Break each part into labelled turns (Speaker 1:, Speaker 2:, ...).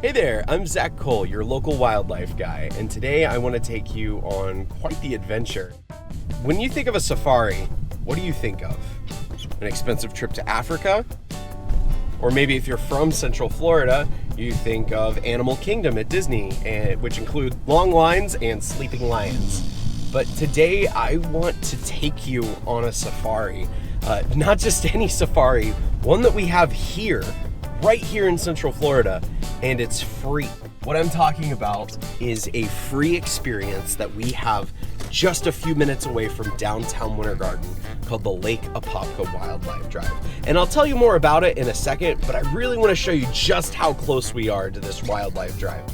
Speaker 1: Hey there, I'm Zach Cole, your local wildlife guy, and today I want to take you on quite the adventure. When you think of a safari, what do you think of? An expensive trip to Africa? Or maybe if you're from Central Florida, you think of Animal Kingdom at Disney, which include long lines and sleeping lions. But today I want to take you on a safari. Not just any safari, one that we have here, right here in Central Florida, and it's free. What I'm talking about is a free experience that we have just a few minutes away from downtown Winter Garden called the Lake Apopka Wildlife Drive. And I'll tell you more about it in a second, but I really want to show you just how close we are to this wildlife drive.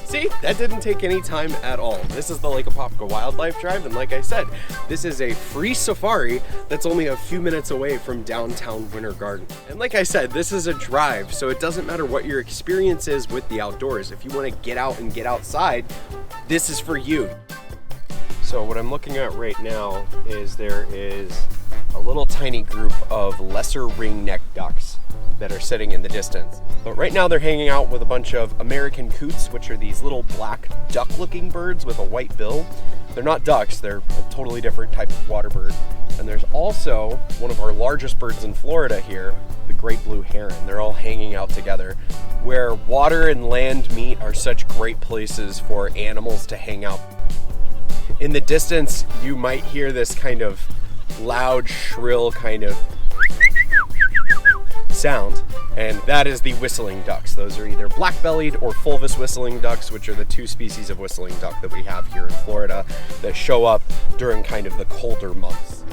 Speaker 1: See, that didn't take any time at all. This is the Lake Apopka Wildlife Drive, and like I said, this is a free safari that's only a few minutes away from downtown Winter Garden. And like I said, this is a drive, so it doesn't matter what your experience is with the outdoors. If you want to get out and get outside, this is for you. So what I'm looking at right now is there is a little tiny group of lesser ring-necked ducks that are sitting in the distance. But right now they're hanging out with a bunch of American coots, which are these little black duck-looking birds with a white bill. They're not ducks, they're a totally different type of water bird. And there's also one of our largest birds in Florida here, the great blue heron. They're all hanging out together. Where water and land meet are such great places for animals to hang out. In the distance, you might hear this kind of loud, shrill kind of sound, and that is the whistling ducks. Those are either black-bellied or fulvous whistling ducks, which are the two species of whistling duck that we have here in Florida that show up during kind of the colder months.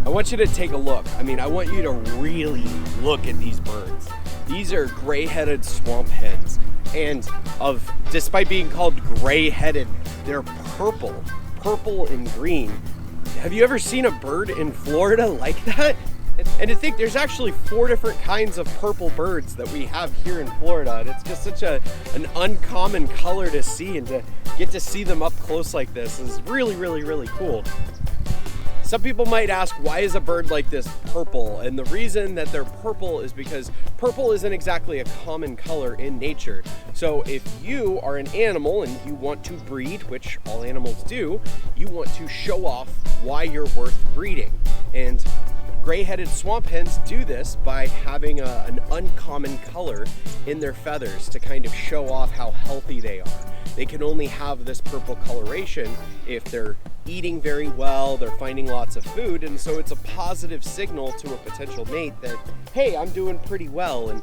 Speaker 1: I want you to take a look. I want you to really look at these birds. These are gray-headed swamp hens, and despite being called gray-headed, they're purple and green. Have you ever seen a bird in Florida like that? And to think there's actually 4 different kinds of purple birds that we have here in Florida, and it's just such an uncommon color to see, and to get to see them up close like this is really, really, really cool. Some people might ask, why is a bird like this purple? And the reason that they're purple is because purple isn't exactly a common color in nature. So if you are an animal and you want to breed, which all animals do, you want to show off why you're worth breeding. And gray-headed swamp hens do this by having an uncommon color in their feathers to kind of show off how healthy they are. They can only have this purple coloration if they're eating very well, they're finding lots of food, and so it's a positive signal to a potential mate that, hey, I'm doing pretty well, and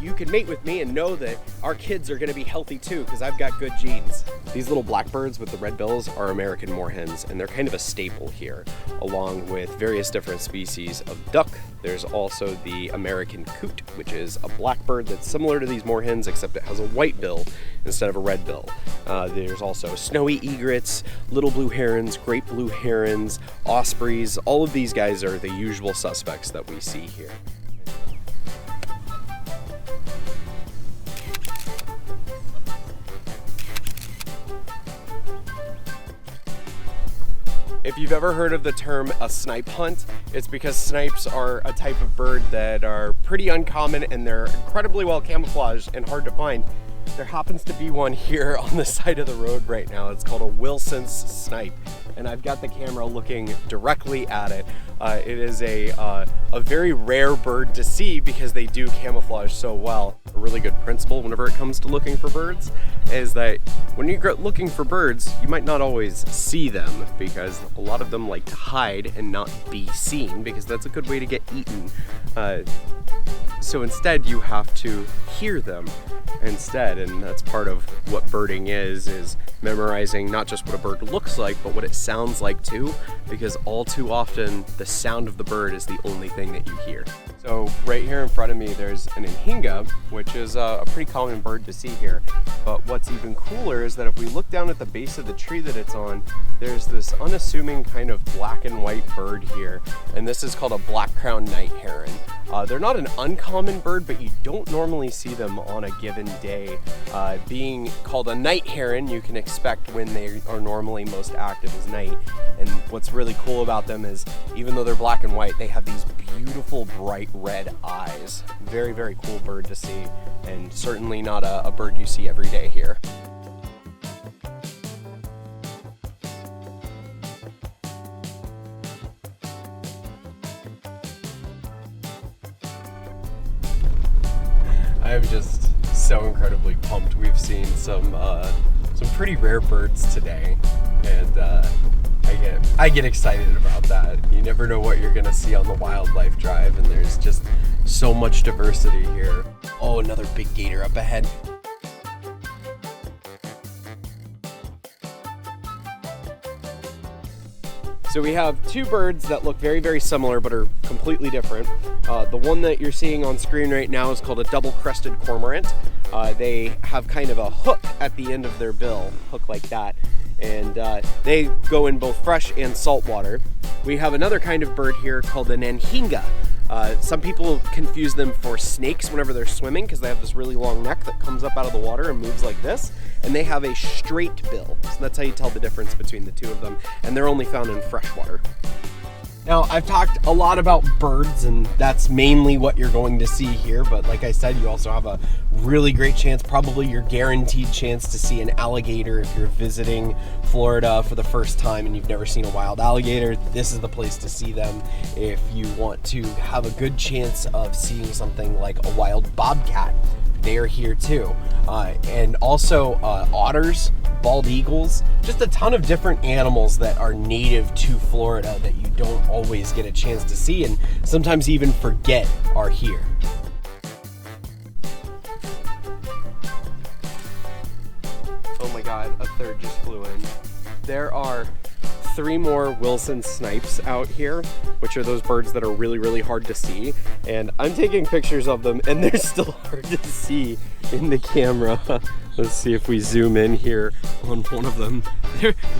Speaker 1: you can mate with me and know that our kids are going to be healthy too because I've got good genes. These little blackbirds with the red bills are American moorhens, and they're kind of a staple here, along with various different species of duck. There's also the American coot, which is a blackbird that's similar to these moorhens, except it has a white bill instead of a red bill. There's also snowy egrets, little blue herons, great blue herons, ospreys. All of these guys are the usual suspects that we see here. If you've ever heard of the term a snipe hunt, it's because snipes are a type of bird that are pretty uncommon, and they're incredibly well camouflaged and hard to find. There happens to be one here on the side of the road right now. It's called a Wilson's snipe, and I've got the camera looking directly at it. It is a very rare bird to see because they do camouflage so well. A really good principle whenever it comes to looking for birds is that when you're looking for birds, you might not always see them because a lot of them like to hide and not be seen because that's a good way to get eaten. So instead you have to hear them instead, and that's part of what birding is memorizing not just what a bird looks like, but what it sounds like too, because all too often the sound of the bird is the only thing that you hear. So right here in front of me, there's an anhinga, which is a pretty common bird to see here. But what's even cooler is that if we look down at the base of the tree that it's on, there's this unassuming kind of black and white bird here. And this is called a black-crowned night heron. They're not an uncommon bird, but you don't normally see them on a given day. Being called a night heron, you can expect when they are normally most active is night. And what's really cool about them is, even though they're black and white, they have these beautiful bright red eyes. Very, very cool bird to see, and certainly not a bird you see every day here. I'm just so incredibly pumped. We've seen some pretty rare birds today, and I get excited about that. You never know what you're gonna see on the wildlife drive, and there's just so much diversity here. Oh, another big gator up ahead. So we have two birds that look very, very similar but are completely different. The one that you're seeing on screen right now is called a double-crested cormorant. They have kind of a hook at the end of their bill, hook like that, and they go in both fresh and salt water. We have another kind of bird here called an anhinga. Some people confuse them for snakes whenever they're swimming because they have this really long neck that comes up out of the water and moves like this, and they have a straight bill. So that's how you tell the difference between the two of them, and they're only found in freshwater. Now, I've talked a lot about birds, and that's mainly what you're going to see here, but like I said, you also have a really great chance, probably your guaranteed chance, to see an alligator. If you're visiting Florida for the first time and you've never seen a wild alligator, this is the place to see them. If you want to have a good chance of seeing something like a wild bobcat, they're here too. And also otters, bald eagles, just a ton of different animals that are native to Florida that you don't always get a chance to see and sometimes even forget are here. Oh my God, a third just flew in. There are 3 more Wilson snipes out here, which are those birds that are really, really hard to see. And I'm taking pictures of them and they're still hard to see in the camera. Let's see if we zoom in here on one of them.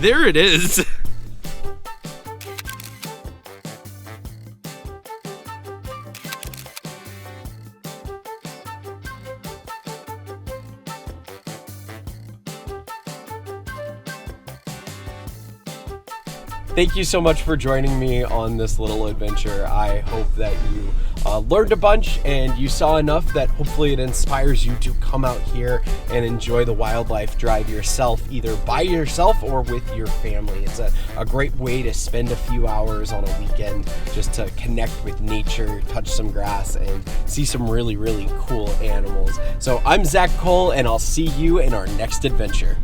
Speaker 1: There it is. Thank you so much for joining me on this little adventure. I hope that you learned a bunch and you saw enough that hopefully it inspires you to come out here and enjoy the wildlife drive yourself, either by yourself or with your family. It's a great way to spend a few hours on a weekend just to connect with nature, touch some grass, and see some really, really cool animals. So I'm Zach Cole, and I'll see you in our next adventure.